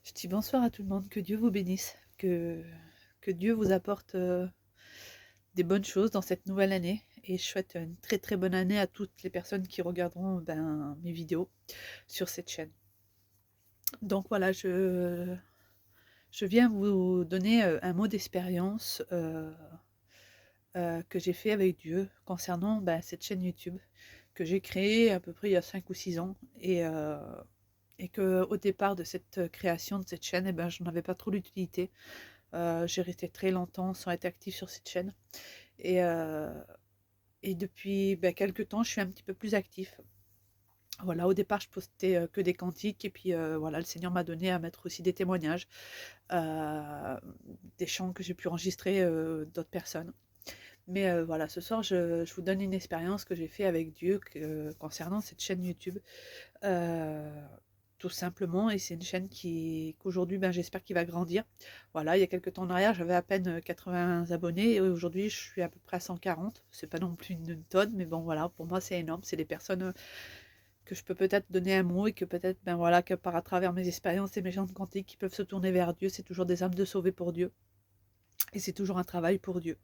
Je dis bonsoir à tout le monde, que Dieu vous bénisse, que Dieu vous apporte des bonnes choses dans cette nouvelle année. Et je souhaite une très très bonne année à toutes les personnes qui regarderont mes vidéos sur cette chaîne. Donc voilà, je viens vous donner un mot d'expérience que j'ai fait avec Dieu concernant cette chaîne YouTube que j'ai créée à peu près il y a 5 ou 6 ans. Et que au départ de cette création de cette chaîne, je n'en avais pas trop l'utilité. J'ai resté très longtemps sans être active sur cette chaîne. Et, euh, et depuis quelques temps, je suis un petit peu plus actif. Voilà, au départ, je postais que des cantiques. Et puis voilà, le Seigneur m'a donné à mettre aussi des témoignages, euh, des chants que j'ai pu enregistrer d'autres personnes. Mais voilà, ce soir, je vous donne une expérience que j'ai fait avec Dieu concernant cette chaîne YouTube. Euh, Tout simplement, et c'est une chaîne qu'aujourd'hui, j'espère qu'il va grandir. Voilà, il y a quelques temps en arrière, j'avais à peine 80 abonnés, et aujourd'hui, je suis à peu près à 140. C'est pas non plus une tonne, mais bon, voilà, pour moi, c'est énorme. C'est des personnes que je peux peut-être donner un mot, et que peut-être, voilà, que par à travers mes expériences et mes gens de quantique qui peuvent se tourner vers Dieu, c'est toujours des âmes de sauver pour Dieu. Et c'est toujours un travail pour Dieu.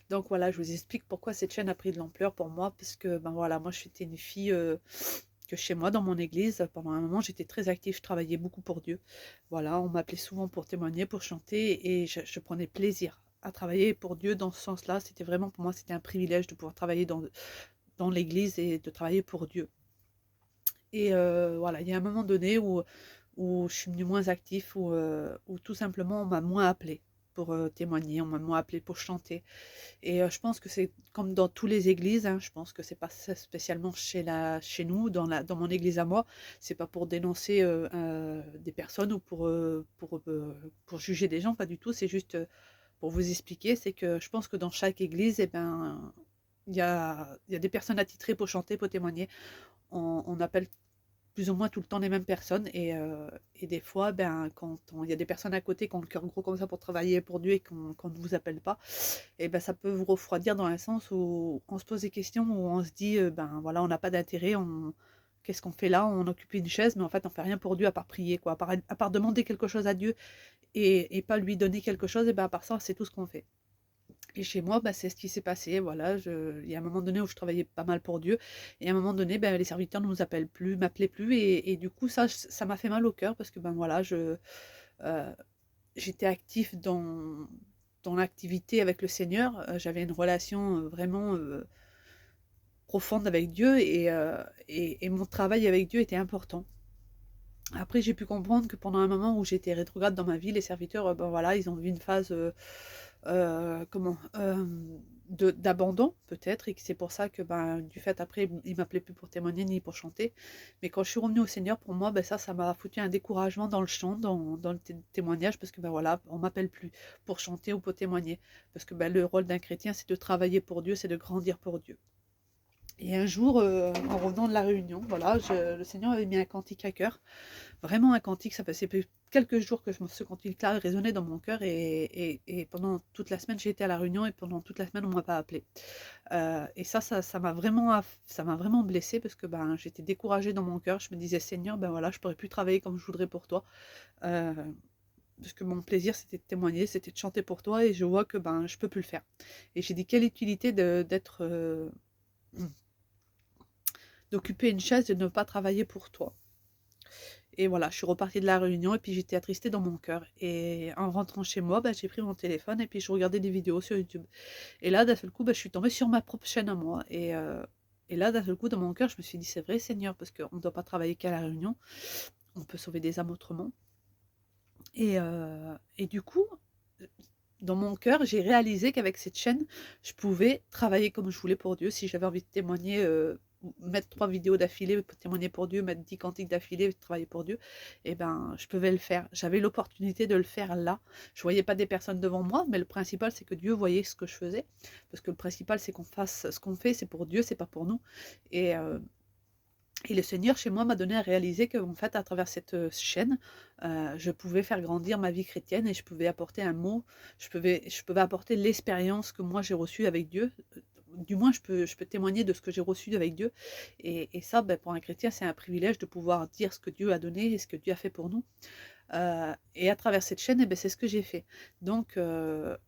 Donc voilà, je vous explique pourquoi cette chaîne a pris de l'ampleur pour moi, parce que voilà, moi j'étais une fille que chez moi, dans mon église, pendant un moment, j'étais très active, je travaillais beaucoup pour Dieu. Voilà, on m'appelait souvent pour témoigner, pour chanter, et je prenais plaisir à travailler pour Dieu dans ce sens-là. C'était vraiment, pour moi, c'était un privilège de pouvoir travailler dans l'église et de travailler pour Dieu. Et voilà, il y a un moment donné où je suis devenue moins active, où tout simplement on m'a moins appelé pour témoigner, on m'a moins appelé pour chanter. Et je pense que c'est comme dans toutes les églises, hein, je pense que c'est pas spécialement chez nous, dans mon église à moi, c'est pas pour dénoncer des personnes ou pour juger des gens, pas du tout, c'est juste pour vous expliquer, c'est que je pense que dans chaque église, il y a des personnes attitrées pour chanter, pour témoigner. On appelle plus ou moins tout le temps les mêmes personnes. Et des fois, quand il y a des personnes à côté qui ont le cœur gros comme ça pour travailler pour Dieu et qu'on ne vous appelle pas, et ça peut vous refroidir dans un sens où on se pose des questions, où on se dit, voilà, on n'a pas d'intérêt, qu'est-ce qu'on fait là? On occupe une chaise, mais en fait, on fait rien pour Dieu à part prier, quoi, à part demander quelque chose à Dieu et pas lui donner quelque chose, et à part ça, c'est tout ce qu'on fait. Et chez moi, c'est ce qui s'est passé. Voilà, il y a un moment donné où je travaillais pas mal pour Dieu, et à un moment donné, les serviteurs ne nous appellent plus, m'appelaient plus, et du coup, ça m'a fait mal au cœur parce que voilà, euh, j'étais actif dans l'activité avec le Seigneur. J'avais une relation vraiment profonde avec Dieu, et mon travail avec Dieu était important. Après, j'ai pu comprendre que pendant un moment où j'étais rétrograde dans ma vie, les serviteurs, voilà, ils ont vu une phase, comment, d'abandon peut-être, et que c'est pour ça que du fait après, ils m'appelaient plus pour témoigner ni pour chanter. Mais quand je suis revenue au Seigneur, pour moi, ça m'a foutu un découragement dans le chant, dans le témoignage, parce que voilà, on m'appelle plus pour chanter ou pour témoigner, parce que le rôle d'un chrétien, c'est de travailler pour Dieu, c'est de grandir pour Dieu. Et un jour, en revenant de la réunion, voilà, le Seigneur avait mis un cantique à cœur. Vraiment un cantique, ça passait quelques jours que ce cantique-là résonnait dans mon cœur, et pendant toute la semaine, j'ai été à la réunion, et pendant toute la semaine, on ne m'a pas appelé. Et ça m'a vraiment blessée, parce que j'étais découragée dans mon cœur. Je me disais, Seigneur, voilà, je pourrais plus travailler comme je voudrais pour toi. Euh, Parce que mon plaisir, c'était de témoigner, c'était de chanter pour toi, et je vois que je peux plus le faire. Et j'ai dit, quelle utilité d'être d'occuper une chaise et de ne pas travailler pour toi. Et voilà, je suis repartie de la réunion, et puis j'étais attristée dans mon cœur. Et en rentrant chez moi, j'ai pris mon téléphone, et puis je regardais des vidéos sur YouTube. Et là, d'un seul coup, je suis tombée sur ma propre chaîne à moi. Et là, d'un seul coup, dans mon cœur, je me suis dit, c'est vrai, Seigneur, parce qu'on ne doit pas travailler qu'à la réunion, on peut sauver des âmes autrement. Et du coup, dans mon cœur, j'ai réalisé qu'avec cette chaîne, je pouvais travailler comme je voulais pour Dieu. Si j'avais envie de témoigner, mettre 3 vidéos d'affilée pour témoigner pour Dieu, mettre 10 cantiques d'affilée, travailler pour Dieu, je pouvais le faire. J'avais l'opportunité de le faire là. Je voyais pas des personnes devant moi, mais le principal, c'est que Dieu voyait ce que je faisais. Parce que le principal, c'est qu'on fasse ce qu'on fait, c'est pour Dieu, c'est pas pour nous. Et, euh, et le Seigneur, chez moi, m'a donné à réaliser qu'en fait, à travers cette chaîne, je pouvais faire grandir ma vie chrétienne, et je pouvais apporter un mot, je pouvais apporter l'expérience que moi j'ai reçue avec Dieu. du moins je peux témoigner de ce que j'ai reçu avec Dieu et ça, pour un chrétien, c'est un privilège de pouvoir dire ce que Dieu a donné et ce que Dieu a fait pour nous. Et à travers cette chaîne, c'est ce que j'ai fait. Donc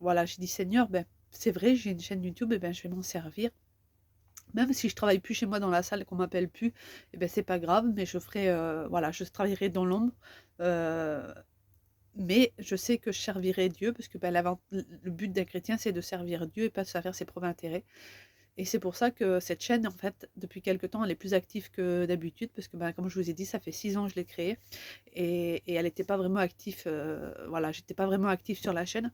voilà, j'ai dit: «Seigneur, c'est vrai, j'ai une chaîne YouTube je vais m'en servir. Même si je travaille plus chez moi dans la salle et qu'on m'appelle plus c'est pas grave, mais je ferai, voilà, je travaillerai dans l'ombre, heu, mais je sais que je servirai Dieu parce que, le but d'un chrétien, c'est de servir Dieu et pas de servir ses propres intérêts et c'est pour ça que cette chaîne, en fait, depuis quelque temps, elle est plus active que d'habitude parce que, comme je vous ai dit, ça fait 6 ans que je l'ai créée et elle était pas vraiment active, voilà, j'étais pas vraiment active sur la chaîne.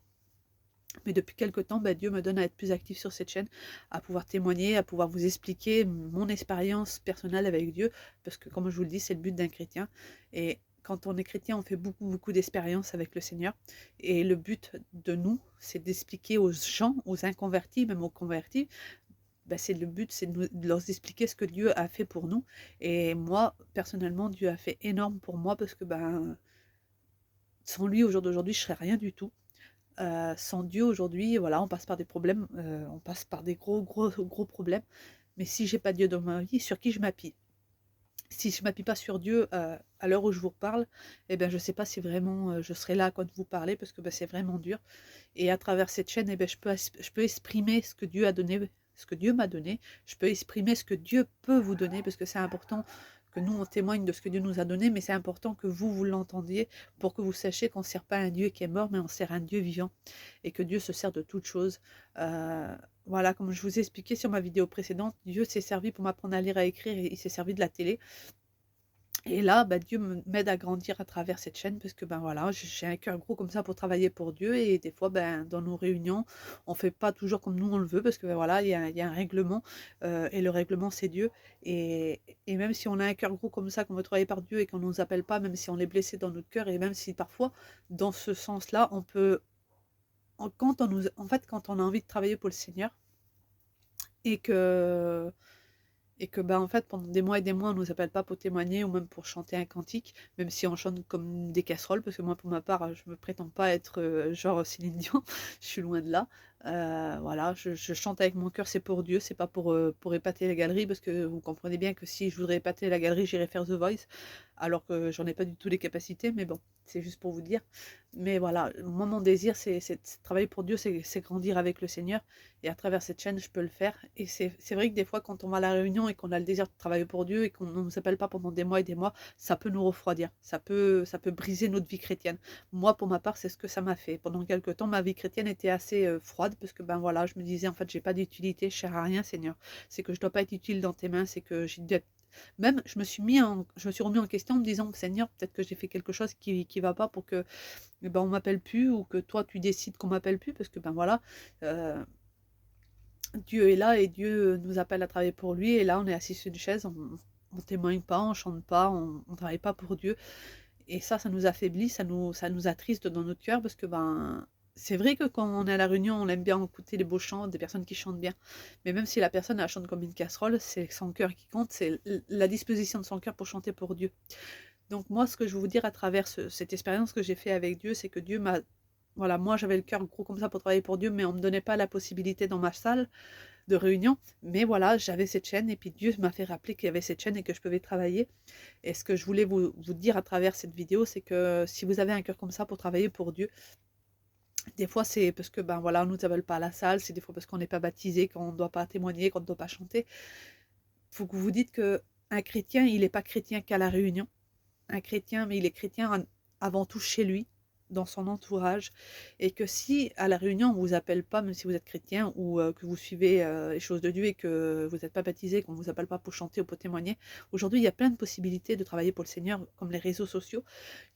Mais depuis quelque temps, Dieu me donne à être plus actif sur cette chaîne, à pouvoir témoigner, à pouvoir vous expliquer mon expérience personnelle avec Dieu, parce que comme je vous le dis, c'est le but d'un chrétien. Et quand on est chrétien, on fait beaucoup, beaucoup d'expériences avec le Seigneur. Et le but de nous, c'est d'expliquer aux gens, aux inconvertis, même aux convertis, c'est le but, c'est de leur expliquer ce que Dieu a fait pour nous. Et moi, personnellement, Dieu a fait énorme pour moi, parce que sans lui, au jour d'aujourd'hui, je serais rien du tout. Sans Dieu aujourd'hui, voilà, on passe par des problèmes, on passe par des gros, gros, gros problèmes. Mais si j'ai pas Dieu dans ma vie, sur qui je m'appuie? Si je m'appuie pas sur Dieu, à l'heure où je vous parle, je sais pas si vraiment, je serai là quand vous parlez parce que, c'est vraiment dur et à travers cette chaîne je peux exprimer ce que Dieu a donné, ce que Dieu m'a donné. Je peux exprimer ce que Dieu peut vous donner parce que c'est important que nous, on témoigne de ce que Dieu nous a donné, mais c'est important que vous l'entendiez pour que vous sachiez qu'on ne sert pas un Dieu qui est mort, mais on sert un Dieu vivant et que Dieu se sert de toutes choses. Voilà, comme je vous ai expliqué sur ma vidéo précédente, Dieu s'est servi pour m'apprendre à lire, à écrire et il s'est servi de la télé. Et là, Dieu m'aide à grandir à travers cette chaîne parce que, voilà, j'ai un cœur gros comme ça pour travailler pour Dieu et des fois, dans nos réunions, on fait pas toujours comme nous on le veut parce que, voilà, il y a un règlement et le règlement, c'est Dieu et même si on a un cœur gros comme ça, qu'on veut travailler par Dieu et qu'on ne nous appelle pas, même si on est blessé dans notre cœur et même si parfois, dans ce sens-là, on peut quand on a envie de travailler pour le Seigneur et que en fait, pendant des mois et des mois, on nous appelle pas pour témoigner ou même pour chanter un cantique, même si on chante comme des casseroles, parce que moi, pour ma part, je me prétends pas être, genre Céline Dion, je suis loin de là. Voilà, je chante avec mon cœur, c'est pour Dieu, c'est pas pour épater la galerie, parce que vous comprenez bien que si je voudrais épater la galerie, j'irais faire The Voice, alors que j'en ai pas du tout les capacités, mais bon, c'est juste pour vous dire. Mais voilà, moi, mon désir, c'est travailler pour Dieu, c'est grandir avec le Seigneur. Et à travers cette chaîne, je peux le faire. Et c'est vrai que des fois, quand on va à la réunion et qu'on a le désir de travailler pour Dieu et qu'on ne nous appelle pas pendant des mois et des mois, ça peut nous refroidir. Ça peut briser notre vie chrétienne. Moi, pour ma part, c'est ce que ça m'a fait. Pendant quelque temps, ma vie chrétienne était assez froide parce que, voilà, je me disais, en fait, j'ai pas d'utilité, je sers à rien, Seigneur. C'est que je dois pas être utile dans tes mains, c'est que j'ai dû être même je me suis remis en question en me disant: «Seigneur, peut-être que j'ai fait quelque chose qui va pas pour que, on m'appelle plus ou que toi tu décides qu'on m'appelle plus» parce que, voilà, heu, Dieu est là et Dieu nous appelle à travailler pour lui et là on est assis sur une chaise, on témoigne pas, on chante pas, on travaille pas pour Dieu et ça nous affaiblit, ça nous attriste dans notre cœur parce que, c'est vrai que quand on est à la réunion, on aime bien écouter les beaux chants, des personnes qui chantent bien. Mais même si la personne, elle chante comme une casserole, c'est son cœur qui compte, c'est la disposition de son cœur pour chanter pour Dieu. Donc moi, ce que je veux vous dire à travers cette expérience que j'ai fait avec Dieu, c'est que Dieu m'a voilà, moi j'avais le cœur gros comme ça pour travailler pour Dieu, mais on me donnait pas la possibilité dans ma salle de réunion. Mais voilà, j'avais cette chaîne et puis Dieu m'a fait rappeler qu'il y avait cette chaîne et que je pouvais travailler. Et ce que je voulais vous dire à travers cette vidéo, c'est que si vous avez un cœur comme ça pour travailler pour Dieu, des fois c'est parce que voilà, on nous appelle pas à la salle, c'est des fois parce qu'on n'est pas baptisé, qu'on ne doit pas témoigner, qu'on ne doit pas chanter. Faut que vous dites que un chrétien, il n'est pas chrétien qu'à la réunion. Un chrétien, mais il est chrétien avant tout chez lui, dans son entourage, et que si à la réunion on vous appelle pas, même si vous êtes chrétien ou que vous suivez les choses de Dieu et que vous n'êtes pas baptisé, qu'on vous appelle pas pour chanter ou pour témoigner, aujourd'hui il y a plein de possibilités de travailler pour le Seigneur, comme les réseaux sociaux.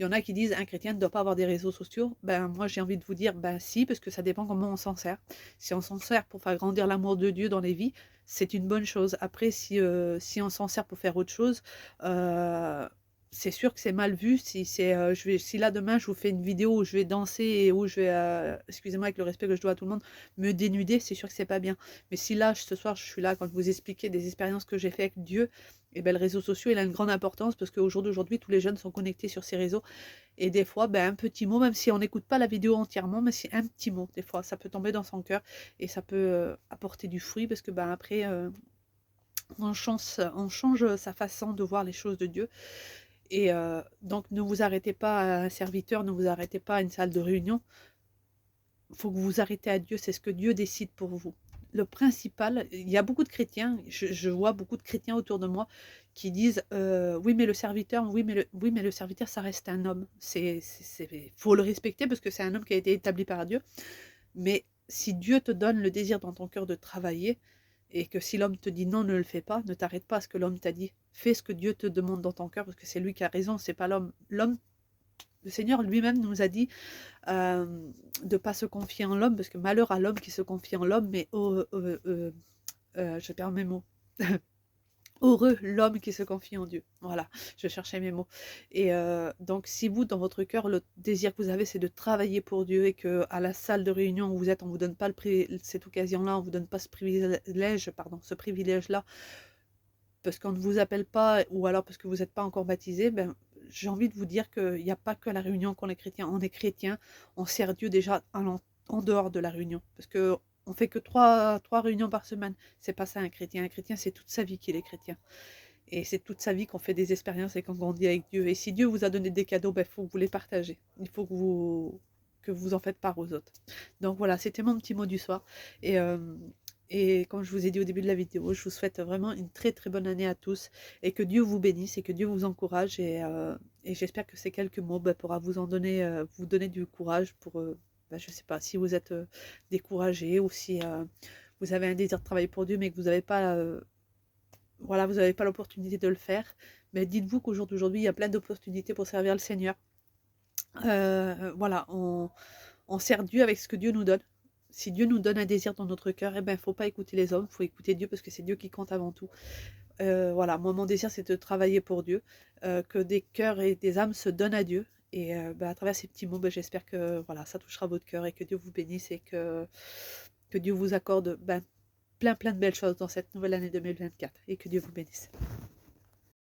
Il y en a qui disent un chrétien ne doit pas avoir des réseaux sociaux. Moi j'ai envie de vous dire si, parce que ça dépend comment on s'en sert. Si on s'en sert pour faire grandir l'amour de Dieu dans les vies, c'est une bonne chose. Après si on s'en sert pour faire autre chose, c'est sûr que c'est mal vu si c'est, si là demain je vous fais une vidéo où je vais danser et où je vais, excusez-moi avec le respect que je dois à tout le monde, me dénuder, c'est sûr que c'est pas bien. Mais si là, ce soir, je suis là quand vous expliquer des expériences que j'ai fait avec Dieu, et ben le réseau social, il a une grande importance parce qu'au jour d'aujourd'hui, tous les jeunes sont connectés sur ces réseaux et des fois, ben, un petit mot, même si on n'écoute pas la vidéo entièrement, mais c'est un petit mot, des fois, ça peut tomber dans son cœur et ça peut, apporter du fruit parce que, ben, après, on change sa façon de voir les choses de Dieu et donc ne vous arrêtez pas à un serviteur, ne vous arrêtez pas à une salle de réunion. Il faut que vous vous arrêtez à Dieu, c'est ce que Dieu décide pour vous. Le principal, il y a beaucoup de chrétiens, je vois beaucoup de chrétiens autour de moi qui disent oui mais le serviteur, oui mais le serviteur ça reste un homme. Faut le respecter parce que c'est un homme qui a été établi par Dieu. Mais si Dieu te donne le désir dans ton cœur de travailler, et que si l'homme te dit non, ne le fais pas, ne t'arrête pas à ce que l'homme t'a dit. Fais ce que Dieu te demande dans ton cœur, parce que c'est lui qui a raison, c'est pas l'homme. Le Seigneur lui-même nous a dit de ne pas se confier en l'homme, parce que malheur à l'homme qui se confie en l'homme, mais je perds mes mots. Heureux l'homme qui se confie en Dieu. Voilà, je cherchais mes mots. Et donc, si vous, dans votre cœur, le désir que vous avez, c'est de travailler pour Dieu et que à la salle de réunion où vous êtes, on vous donne pas cette occasion-là, on vous donne pas ce privilège-là, parce qu'on ne vous appelle pas ou alors parce que vous n'êtes pas encore baptisé, ben, j'ai envie de vous dire qu'il n'y a pas que à la réunion qu'on est chrétien. On est chrétien, on sert Dieu déjà en dehors de la réunion. Parce que on fait que trois réunions par semaine. C'est pas ça un chrétien. Un chrétien, c'est toute sa vie qu'il est chrétien. Et c'est toute sa vie qu'on fait des expériences et qu'on grandit avec Dieu. Et si Dieu vous a donné des cadeaux, il faut que vous les partagez. Il faut que vous en faites part aux autres. Donc voilà, c'était mon petit mot du soir. Et comme je vous ai dit au début de la vidéo, je vous souhaite vraiment une très très bonne année à tous et que Dieu vous bénisse et que Dieu vous encourage et j'espère que ces quelques mots pourra vous donner du courage pour, je sais pas, si vous êtes découragé ou si vous avez un désir de travailler pour Dieu mais que vous n'avez pas, voilà, vous n'avez pas l'opportunité de le faire, mais dites-vous qu'au jour d'aujourd'hui, il y a plein d'opportunités pour servir le Seigneur. Voilà, on sert Dieu avec ce que Dieu nous donne. Si Dieu nous donne un désir dans notre cœur, eh ben, faut pas écouter les hommes, faut écouter Dieu parce que c'est Dieu qui compte avant tout. Voilà, moi, mon désir, c'est de travailler pour Dieu, que des cœurs et des âmes se donnent à Dieu. Et à travers ces petits mots, j'espère que voilà, ça touchera votre cœur et que Dieu vous bénisse et que Dieu vous accorde plein plein de belles choses dans cette nouvelle année 2024 et que Dieu vous bénisse.